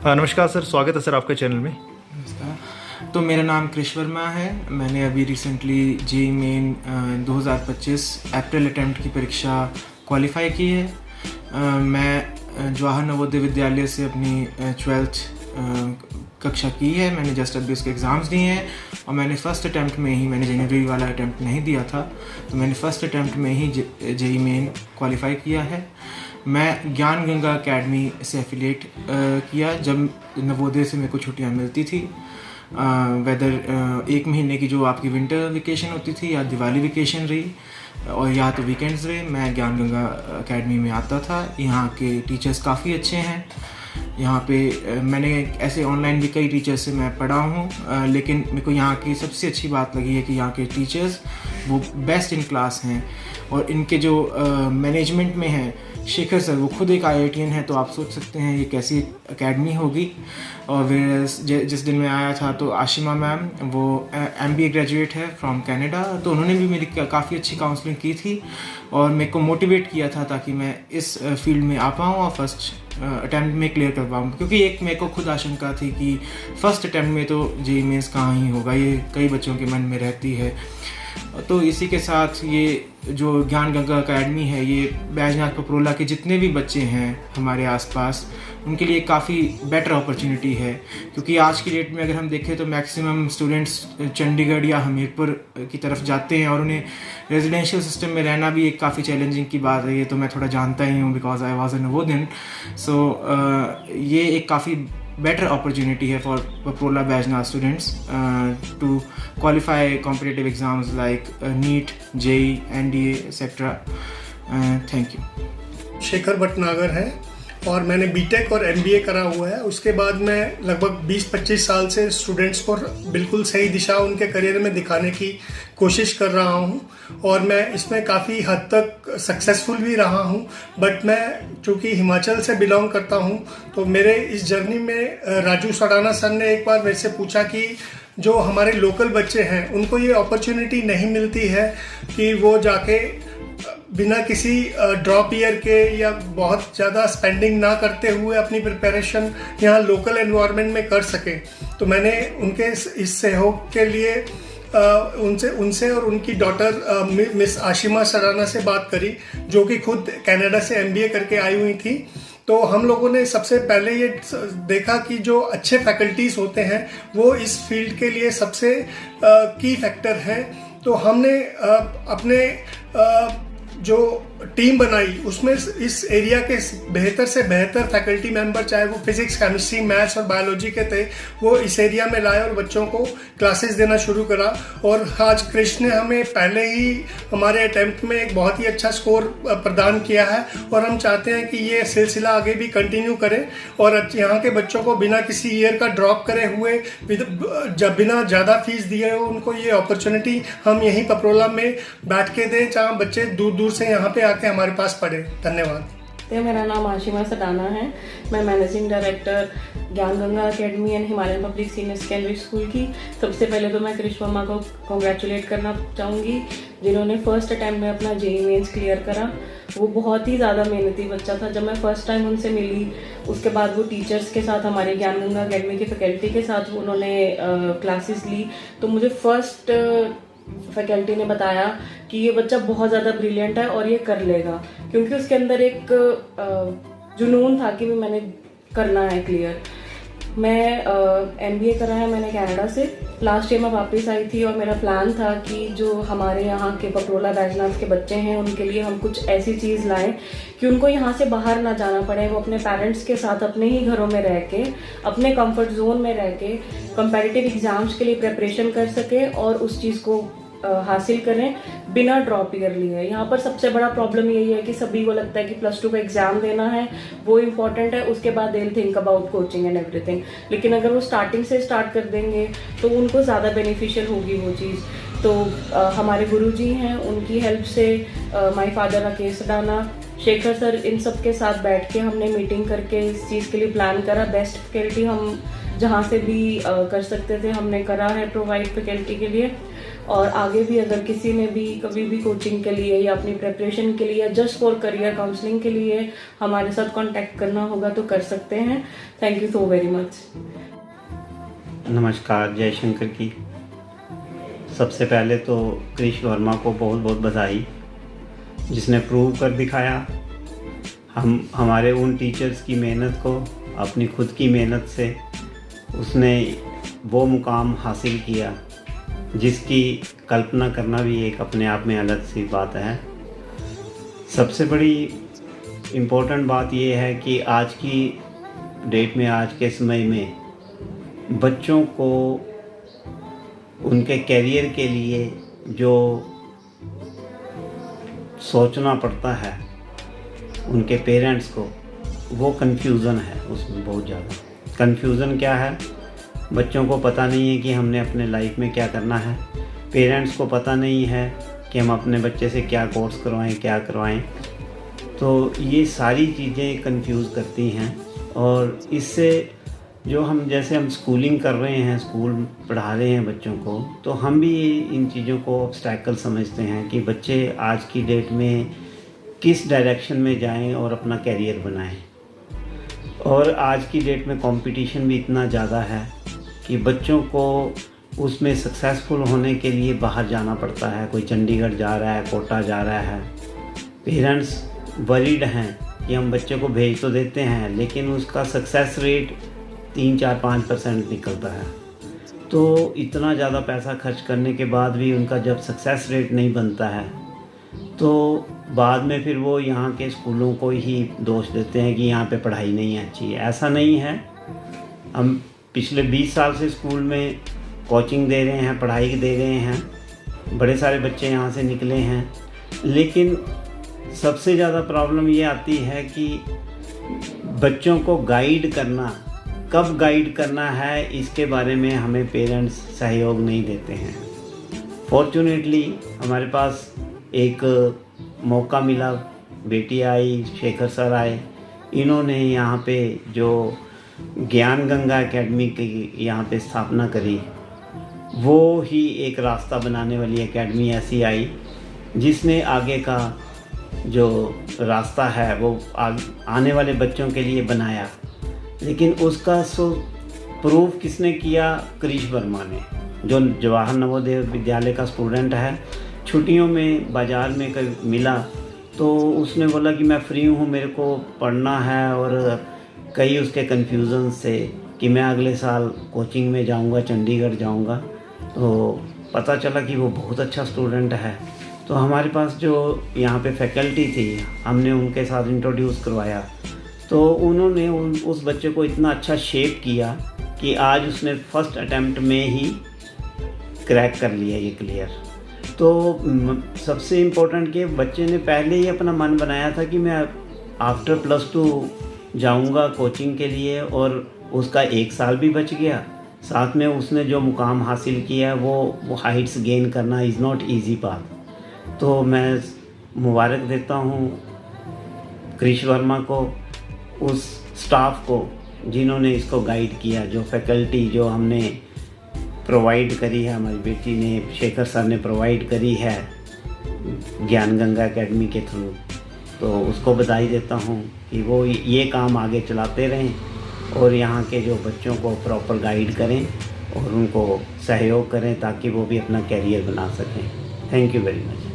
हाँ नमस्कार सर, स्वागत है सर आपके चैनल में। नमस्कार। तो मेरा नाम कृष वर्मा है। मैंने अभी रिसेंटली जेईई मेन 2025 अप्रैल अटेम्प्ट की परीक्षा क्वालिफाई की है। मैं जवाहर नवोदय विद्यालय से अपनी 12th कक्षा की है। मैंने जस्ट अभी उसके एग्ज़ाम्स दिए हैं और मैंने फ़र्स्ट अटैम्प्ट में ही, मैंने जनवरी वाला अटैम्प्ट नहीं दिया था, तो मैंने फ़र्स्ट अटैम्प्ट में ही जेईई मेन क्वालिफाई किया है। मैं ज्ञान गंगा अकेडमी से एफिलिएट किया जब नवोदय से मेरे को छुट्टियां मिलती थी, वेदर 1 महीने की जो आपकी विंटर वेकेशन होती थी या दिवाली वेकेशन रही और या तो वीकेंड्स रहे, मैं ज्ञान गंगा अकेडमी में आता था। यहाँ के टीचर्स काफ़ी अच्छे हैं। यहाँ पे मैंने ऐसे ऑनलाइन भी कई टीचर्स से मैं पढ़ा हूँ, लेकिन मेरे को यहाँ की सबसे अच्छी बात लगी है कि यहाँ के टीचर्स वो बेस्ट इन क्लास हैं और इनके जो मैनेजमेंट में हैं शेखर सर, वो खुद एक IITian है, तो आप सोच सकते हैं ये कैसी एकेडमी होगी। और जिस दिन मैं आया था तो आशिमा मैम, वो MBA ग्रेजुएट है फ्रॉम कनाडा, तो उन्होंने भी मेरी काफ़ी अच्छी काउंसलिंग की थी और मेरे को मोटिवेट किया था ताकि मैं इस फील्ड में आ पाऊँ और फर्स्ट अटैम्प्ट में क्लियर कर पाऊँ। क्योंकि एक मेरे को खुद आशंका थी कि फर्स्ट अटैम्प्ट में तो जेईई मेंस कहाँ ही होगा, ये कई बच्चों के मन में रहती है। तो इसी के साथ ये जो ज्ञान गंगा अकेडमी है, ये बैजनाथ पपरोला के जितने भी बच्चे हैं हमारे आसपास, उनके लिए काफ़ी बेटर अपॉर्चुनिटी है। क्योंकि आज की डेट में अगर हम देखें तो मैक्सिमम स्टूडेंट्स चंडीगढ़ या हमीरपुर की तरफ जाते हैं और उन्हें रेजिडेंशियल सिस्टम में रहना भी एक काफ़ी चैलेंजिंग की बात है। ये तो मैं थोड़ा जानता ही हूँ because I was a Navodayan. सो ये एक काफ़ी better opportunity here for Purla Bajnath students to qualify competitive exams like NEET, JEE, NDA, etc. Thank you. Shekhar Bhatnagar है और मैंने बीटेक और MBA करा हुआ है। उसके बाद मैं लगभग 20-25 साल से स्टूडेंट्स को बिल्कुल सही दिशा उनके करियर में दिखाने की कोशिश कर रहा हूं और मैं इसमें काफ़ी हद तक सक्सेसफुल भी रहा हूं। बट मैं चूँकि हिमाचल से बिलोंग करता हूं, तो मेरे इस जर्नी में राजू सडाना सर ने एक बार मेरे से पूछा कि जो हमारे लोकल बच्चे हैं उनको ये अपॉर्चुनिटी नहीं मिलती है कि वो जाके बिना किसी ड्रॉप ईयर के या बहुत ज़्यादा स्पेंडिंग ना करते हुए अपनी प्रिपरेशन यहाँ लोकल एनवायरनमेंट में कर सकें। तो मैंने उनके इस सहयोग के लिए उनसे और उनकी डॉटर मिस आशिमा सराना से बात करी, जो कि खुद कनाडा से MBA करके आई हुई थी। तो हम लोगों ने सबसे पहले ये देखा कि जो अच्छे फैकल्टीज होते हैं वो इस फील्ड के लिए सबसे की फैक्टर है। तो हमने अपने जो टीम बनाई उसमें इस एरिया के बेहतर से बेहतर फैकल्टी मेंबर, चाहे वो फिजिक्स, केमिस्ट्री, मैथ्स और बायोलॉजी के थे, वो इस एरिया में लाए और बच्चों को क्लासेस देना शुरू करा। और आज कृष्ण ने हमें पहले ही हमारे अटेम्प्ट में एक बहुत ही अच्छा स्कोर प्रदान किया है और हम चाहते हैं कि ये सिलसिला आगे भी कंटिन्यू करें और यहाँ के बच्चों को बिना किसी ईयर का ड्रॉप करे हुए, जब बिना ज़्यादा फीस दिए हो, उनको ये अपॉर्चुनिटी हम यहीं पपरोला में बैठ के दें, जहाँ बच्चे दूर दूर से यहाँ पे आके हमारे पास पढ़े। धन्यवाद। मेरा नाम आशिमा सडाना है। मैं मैनेजिंग डायरेक्टर ज्ञान Ganga academy and Himalayan public senior secondary school की। सबसे पहले तो मैं कृष वर्मा को कॉन्ग्रेचुलेट करना चाहूँगी, जिन्होंने फर्स्ट अटैम्प्ट में अपना जेईई मेंस क्लियर करा। वो बहुत ही ज़्यादा मेहनती बच्चा था। जब मैं फर्स्ट टाइम उनसे मिली, उसके बाद वो टीचर्स के साथ, हमारे ज्ञान गंगा अकेडमी के फैकल्टी के साथ उन्होंने क्लासेस ली, तो मुझे फर्स्ट फैकल्टी ने बताया कि ये बच्चा बहुत ज़्यादा ब्रिलियंट है और ये कर लेगा, क्योंकि उसके अंदर एक जुनून था कि मैंने करना है क्लियर। मैं MBA करा है मैंने कनाडा से। लास्ट ईयर मैं वापस आई थी और मेरा प्लान था कि जो हमारे यहाँ के पपरोला बैजनाथ के बच्चे हैं उनके लिए हम कुछ ऐसी चीज़ लाएं कि उनको यहाँ से बाहर ना जाना पड़े, वो अपने पेरेंट्स के साथ अपने ही घरों में रह के, अपने कंफर्ट जोन में रह के कंपेटिटिव एग्जाम्स के लिए प्रिपरेशन कर सके और उस चीज़ को हासिल करें बिना ड्रॉप ईयर लिए। यहाँ पर सबसे बड़ा प्रॉब्लम यही है कि सभी को लगता है कि +2 का एग्जाम देना है, वो इम्पॉर्टेंट है, उसके बाद they think about coaching and everything. लेकिन अगर वो स्टार्टिंग से स्टार्ट कर देंगे तो उनको ज़्यादा बेनिफिशियल होगी वो चीज़। तो हमारे गुरुजी हैं, उनकी हेल्प से my father Rakesh Sadana, Shekhar sir, इन सब के साथ बैठ के हमने मीटिंग करके इस चीज़ के लिए प्लान करा। बेस्ट फैकल्टी हम जहाँ से भी कर सकते थे हमने करा है प्रोवाइड फैकल्टी के लिए। और आगे भी अगर किसी ने भी कभी भी कोचिंग के लिए या अपनी प्रिपरेशन के लिए या जस्ट फॉर करियर काउंसलिंग के लिए हमारे साथ कांटेक्ट करना होगा तो कर सकते हैं। Thank you so very much. नमस्कार, जयशंकर की। सबसे पहले तो कृष वर्मा को बहुत बहुत बधाई, जिसने प्रूव कर दिखाया। हमारे उन टीचर्स की मेहनत को, अपनी खुद की मेहनत से उसने वो मुकाम हासिल किया जिसकी कल्पना करना भी एक अपने आप में अलग सी बात है। सबसे बड़ी इम्पोर्टेंट बात ये है कि आज की डेट में, आज के समय में बच्चों को उनके करियर के लिए जो सोचना पड़ता है उनके पेरेंट्स को, वो कन्फ्यूज़न है उसमें बहुत ज़्यादा। कन्फ्यूज़न क्या है? बच्चों को पता नहीं है कि हमने अपने लाइफ में क्या करना है। पेरेंट्स को पता नहीं है कि हम अपने बच्चे से क्या कोर्स करवाएं, क्या करवाएं। तो ये सारी चीज़ें कंफ्यूज करती हैं। और इससे जो जैसे हम स्कूलिंग कर रहे हैं, स्कूल पढ़ा रहे हैं बच्चों को, तो हम भी इन चीज़ों को ऑब्स्टैकल समझते हैं कि बच्चे आज की डेट में किस डायरेक्शन में जाएं और अपना कैरियर बनाएं। और आज की डेट में कंपटीशन भी इतना ज़्यादा है कि बच्चों को उसमें सक्सेसफुल होने के लिए बाहर जाना पड़ता है। कोई चंडीगढ़ जा रहा है, कोटा जा रहा है। पेरेंट्स वरीड हैं कि हम बच्चे को भेज तो देते हैं लेकिन उसका सक्सेस रेट 3-4-5% निकलता है। तो इतना ज़्यादा पैसा खर्च करने के बाद भी उनका जब सक्सेस रेट नहीं बनता है तो बाद में फिर वो यहाँ के स्कूलों को ही दोष देते हैं कि यहाँ पे पढ़ाई नहीं अच्छी है। ऐसा नहीं है। हम पिछले 20 साल से स्कूल में कोचिंग दे रहे हैं, पढ़ाई दे रहे हैं, बड़े सारे बच्चे यहाँ से निकले हैं। लेकिन सबसे ज़्यादा प्रॉब्लम ये आती है कि बच्चों को गाइड करना, कब गाइड करना है, इसके बारे में हमें पेरेंट्स सहयोग नहीं देते हैं। फॉर्चुनेटली हमारे पास एक मौका मिला, बेटी आई, शेखर सर आए, इन्होंने यहाँ पे जो ज्ञान गंगा एकेडमी की यहाँ पे स्थापना करी, वो ही एक रास्ता बनाने वाली एकेडमी ऐसी आई जिसने आगे का जो रास्ता है वो आने वाले बच्चों के लिए बनाया। लेकिन उसका प्रूफ किसने किया? कृष वर्मा ने, जो जवाहर नवोदय विद्यालय का स्टूडेंट है। छुट्टियों में बाज़ार में कभी मिला तो उसने बोला कि मैं फ्री हूँ, मेरे को पढ़ना है। और कई उसके कन्फ्यूज़न से कि मैं अगले साल कोचिंग में जाऊँगा, चंडीगढ़ जाऊँगा। तो पता चला कि वो बहुत अच्छा स्टूडेंट है। तो हमारे पास जो यहाँ पे फैकल्टी थी, हमने उनके साथ इंट्रोड्यूस करवाया। तो उन्होंने उस बच्चे को इतना अच्छा शेप किया कि आज उसने फर्स्ट अटेम्प्ट में ही क्रैक कर लिया ये क्लियर। तो सबसे इम्पोर्टेंट कि बच्चे ने पहले ही अपना मन बनाया था कि मैं आफ्टर +2 जाऊंगा कोचिंग के लिए, और उसका 1 साल भी बच गया। साथ में उसने जो मुकाम हासिल किया वो हाइट्स गेन करना इज़ नॉट ईजी बात। तो मैं मुबारक देता हूँ कृष वर्मा को, उस स्टाफ को जिन्होंने इसको गाइड किया, जो फैकल्टी जो हमने प्रोवाइड करी है, हमारी बेटी ने, शेखर सर ने प्रोवाइड करी है ज्ञान गंगा एकेडमी के थ्रू। तो उसको बधाई देता हूँ कि वो ये काम आगे चलाते रहें और यहाँ के जो बच्चों को प्रॉपर गाइड करें और उनको सहयोग करें ताकि वो भी अपना कैरियर बना सकें। Thank you very much.